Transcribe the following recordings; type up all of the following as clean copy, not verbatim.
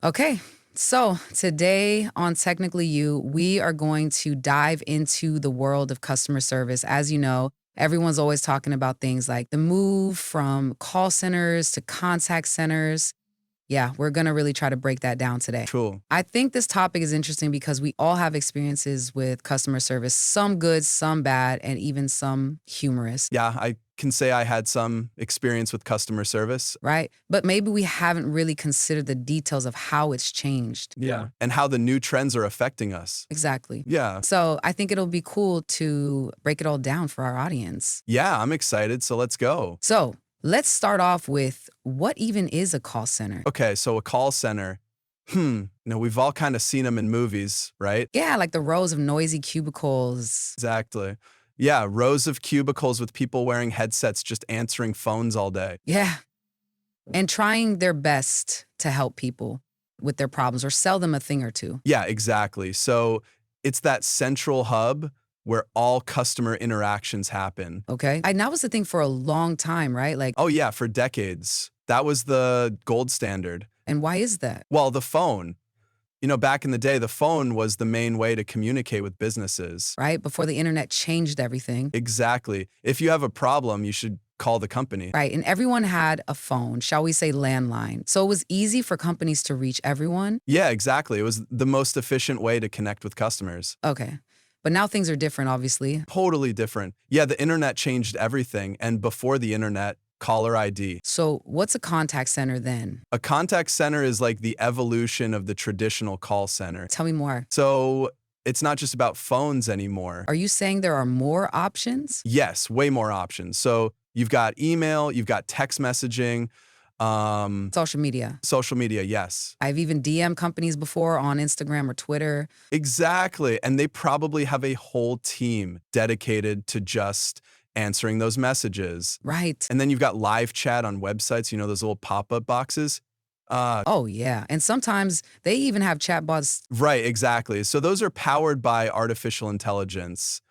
Okay, so today on Technically You, we are going to dive into the world of customer service. As you know, everyone's always talking about things like the move from call centers to contact centers. Yeah, we're going to really try to break that down today. Cool. I think this topic is interesting because we all have experiences with customer service, some good, some bad, and even some humorous, Yeah, I can say I had some experience with customer service. right? But maybe we haven't really considered the details of how it's changed. Yeah. And how the new trends are affecting us. Exactly. Yeah. So I think it'll be cool to break it all down for our audience. Yeah, I'm excited, so let's go. So let's start off with what even is a call center? Okay, so a call center. We've all kind of seen them in movies, right? Yeah, like the rows of noisy cubicles. Exactly. Yeah, rows of cubicles with people wearing headsets just answering phones all day. Yeah. And trying their best to help people with their problems or sell them a thing or two. Yeah, exactly. So it's that central hub where all customer interactions happen. Okay. And that was the thing for a long time, right? Like, Oh, yeah, for decades. That was the gold standard. and why is that? Well, the phone. Back in the day, the phone was the main way to communicate with businesses. Right? Before the internet changed everything. Exactly. If you have a problem, you should call the company. Right. And everyone had a phone, shall we say landline. So it was easy for companies to reach everyone. Yeah, exactly. It was the most efficient way to connect with customers. Okay. But now things are different, obviously. Totally different. Yeah, the internet changed everything. And before the internet, caller ID. So what's a contact center then? A contact center is like the evolution of the traditional call center. Tell me more. So it's not just about phones anymore. Are you saying there are more options? Yes, way more options. So you've got email, you've got text messaging, Social media. social media, yes. I've even DM companies before on Instagram or Twitter. Exactly. And they probably have a whole team dedicated to just answering those messages. Right. And then you've got live chat on websites, those little pop-up boxes. Oh, yeah. And sometimes they even have chatbots. Right, exactly. So those are powered by artificial intelligence,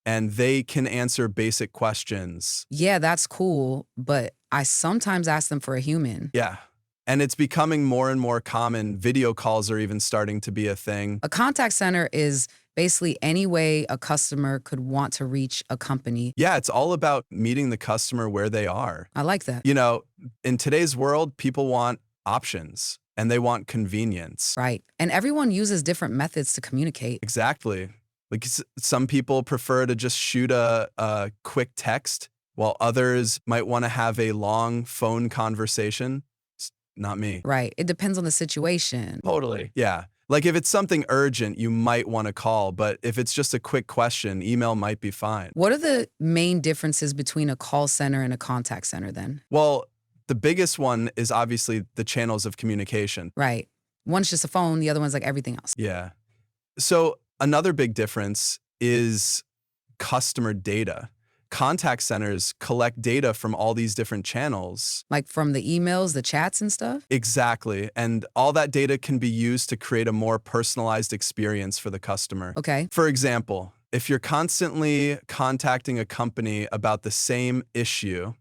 and they can answer basic questions. Yeah, that's cool. But I sometimes ask them for a human. Yeah. And it's becoming more and more common. Video calls are even starting to be a thing. A contact center is basically any way a customer could want to reach a company. Yeah, it's all about meeting the customer where they are. I like that. In today's world, people want options and they want convenience. Right. And everyone uses different methods to communicate. Exactly. Like some people prefer to just shoot a quick text, while others might want to have a long phone conversation. It's not me. Right. It depends on the situation. Totally. Yeah. Like if it's something urgent, you might want to call, but if it's just a quick question, email might be fine. What are the main differences between a call center and a contact center then? Well, the biggest one is obviously the channels of communication. Right. One's just a phone, the other one's like everything else. Yeah. So another big difference is customer data. Contact centers collect data from all these different channels. Like from the emails, the chats and stuff? Exactly. And all that data can be used to create a more personalized experience for the customer. Okay. For example, if you're constantly contacting a company about the same issue,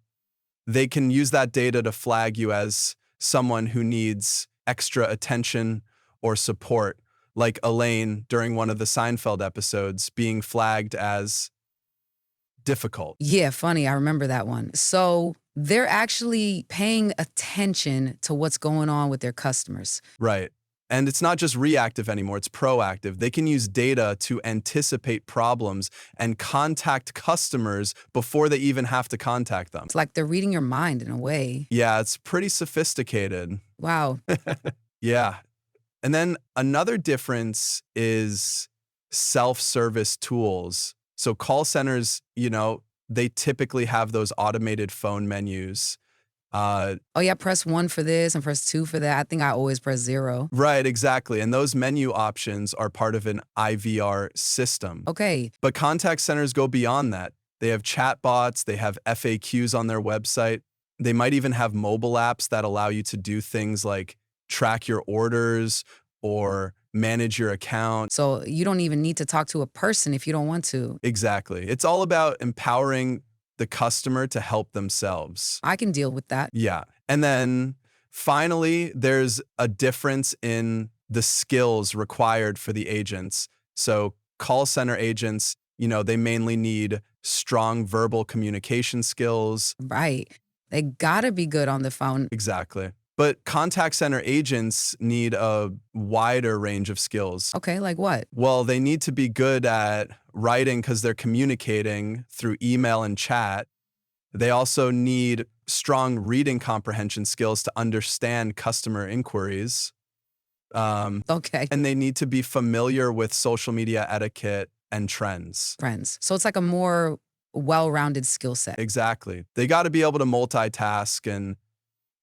they can use that data to flag you as someone who needs extra attention or support, like Elaine during one of the Seinfeld episodes being flagged as difficult. Yeah, funny. I remember that one. So they're actually paying attention to what's going on with their customers. Right. And it's not just reactive anymore, it's proactive. They can use data to anticipate problems and contact customers before they even have to contact them. It's like they're reading your mind in a way. Yeah, it's pretty sophisticated. Wow. Yeah. And then another difference is self-service tools. So call centers, they typically have those automated phone menus. Oh, yeah, press 1 for this and press 2 for that. I think I always press 0. Right, exactly. And those menu options are part of an IVR system. Okay. But contact centers go beyond that. They have chatbots, they have FAQs on their website. They might even have mobile apps that allow you to do things like track your orders or manage your account. So you don't even need to talk to a person if you don't want to. Exactly. It's all about empowering the customer to help themselves. I can deal with that. Yeah. And then Finally, there's a difference in the skills required for the agents. So call center agents, they mainly need strong verbal communication skills. Right. They gotta be good on the phone. Exactly. But contact center agents need a wider range of skills. Okay, like what? Well, they need to be good at writing because they're communicating through email and chat. They also need strong reading comprehension skills to understand customer inquiries. Okay. And they need to be familiar with social media etiquette and trends. Friends. So it's like a more well-rounded skill set. Exactly. They got to be able to multitask and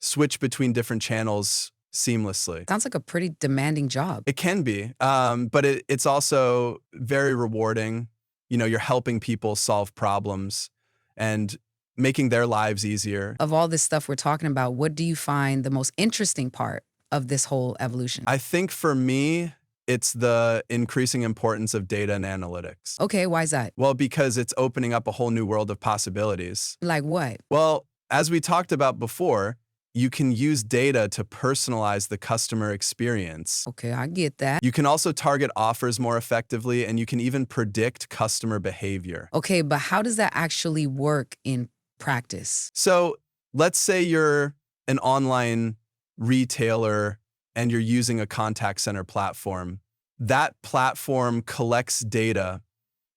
switch between different channels seamlessly. Sounds like a pretty demanding job. It can be, but it's also very rewarding. You're helping people solve problems and making their lives easier. Of all this stuff we're talking about, what do you find the most interesting part of this whole evolution? I think for me, it's the increasing importance of data and analytics. Okay, why is that? Well, because it's opening up a whole new world of possibilities. Like what? Well, as we talked about before, you can use data to personalize the customer experience. Okay, I get that. You can also target offers more effectively, and you can even predict customer behavior. Okay, but how does that actually work in practice? So let's say you're an online retailer and you're using a contact center platform. That platform collects data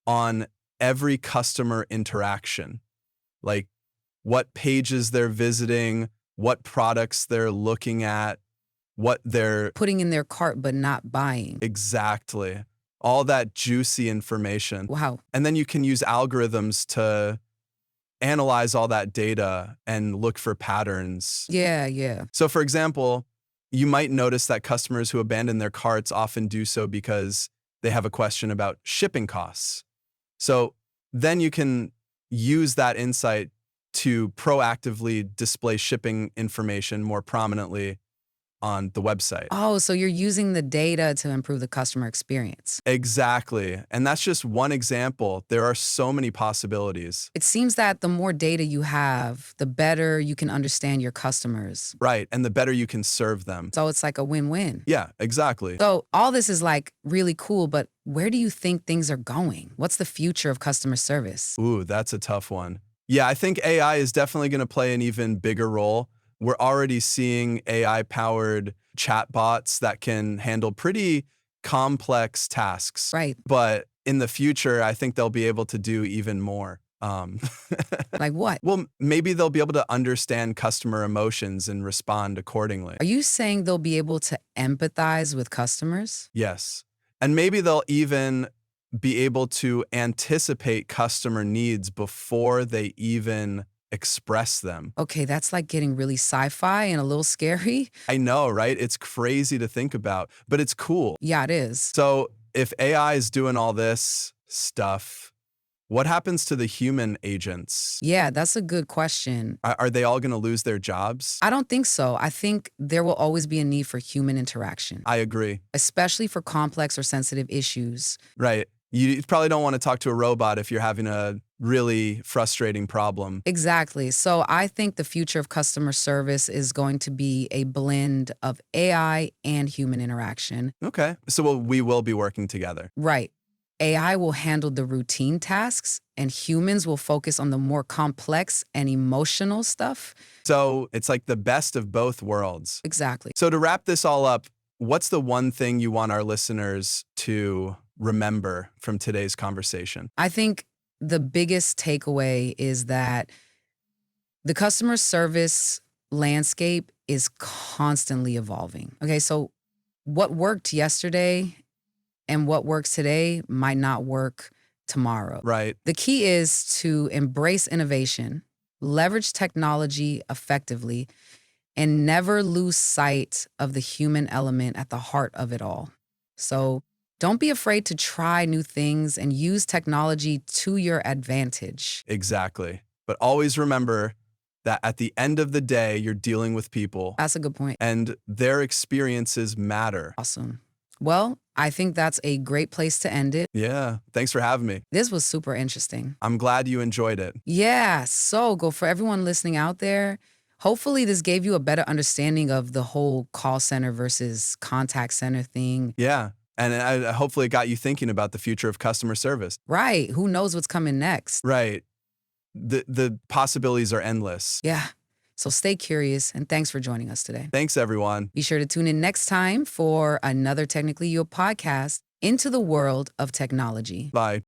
on every customer interaction, like what pages they're visiting, what products they're looking at, what they're Putting in their cart but not buying. exactly, all that juicy information. Wow. And then you can use algorithms to analyze all that data and look for patterns. Yeah. So, for example, you might notice that customers who abandon their carts often do so because they have a question about shipping costs. So then you can use that insight to proactively display shipping information more prominently on the website. Oh, so you're using the data to improve the customer experience. Exactly. And that's just one example. There are so many possibilities. It seems that the more data you have, the better you can understand your customers. Right. And the better you can serve them. So it's like a win-win. Yeah, exactly. So all this is like really cool, but where do you think things are going? What's the future of customer service? Ooh, that's a tough one. Yeah, I think AI is definitely going to play an even bigger role. We're already seeing AI-powered chatbots that can handle pretty complex tasks. Right. But in the future, I think they'll be able to do even more. Like what? Well, maybe they'll be able to understand customer emotions and respond accordingly. Are you saying they'll be able to empathize with customers? Yes. And maybe they'll even be able to anticipate customer needs before they even express them. Okay, that's like getting really sci-fi and a little scary. I know, right? It's crazy to think about, but it's cool. Yeah, it is. So if AI is doing all this stuff, what happens to the human agents? Yeah, that's a good question. Are they all going to lose their jobs? I don't think so. I think there will always be a need for human interaction, I agree. especially for complex or sensitive issues. Right. You probably don't want to talk to a robot if you're having a really frustrating problem. Exactly. So I think the future of customer service is going to be a blend of AI and human interaction. Okay. So we will be working together. Right. AI will handle the routine tasks, and humans will focus on the more complex and emotional stuff. So it's like the best of both worlds. Exactly. So to wrap this all up, what's the one thing you want our listeners to remember from today's conversation? I think the biggest takeaway is that the customer service landscape is constantly evolving. Okay, so what worked yesterday and what works today might not work tomorrow. Right. The key is to embrace innovation, leverage technology effectively, and never lose sight of the human element at the heart of it all. So don't be afraid to try new things and use technology to your advantage. Exactly. But always remember that at the end of the day, you're dealing with people That's a good point. and their experiences matter. Awesome. Well, I think that's a great place to end it. Yeah. Thanks for having me. This was super interesting. I'm glad you enjoyed it. Yeah, so go for everyone listening out there. Hopefully, this gave you a better understanding of the whole call center versus contact center thing. Yeah. And hopefully it got you thinking about the future of customer service. Right. Who knows what's coming next? Right. The possibilities are endless. Yeah. So stay curious, and thanks for joining us today. Thanks, everyone. Be sure to tune in next time for another Technically You podcast into the world of technology. Bye.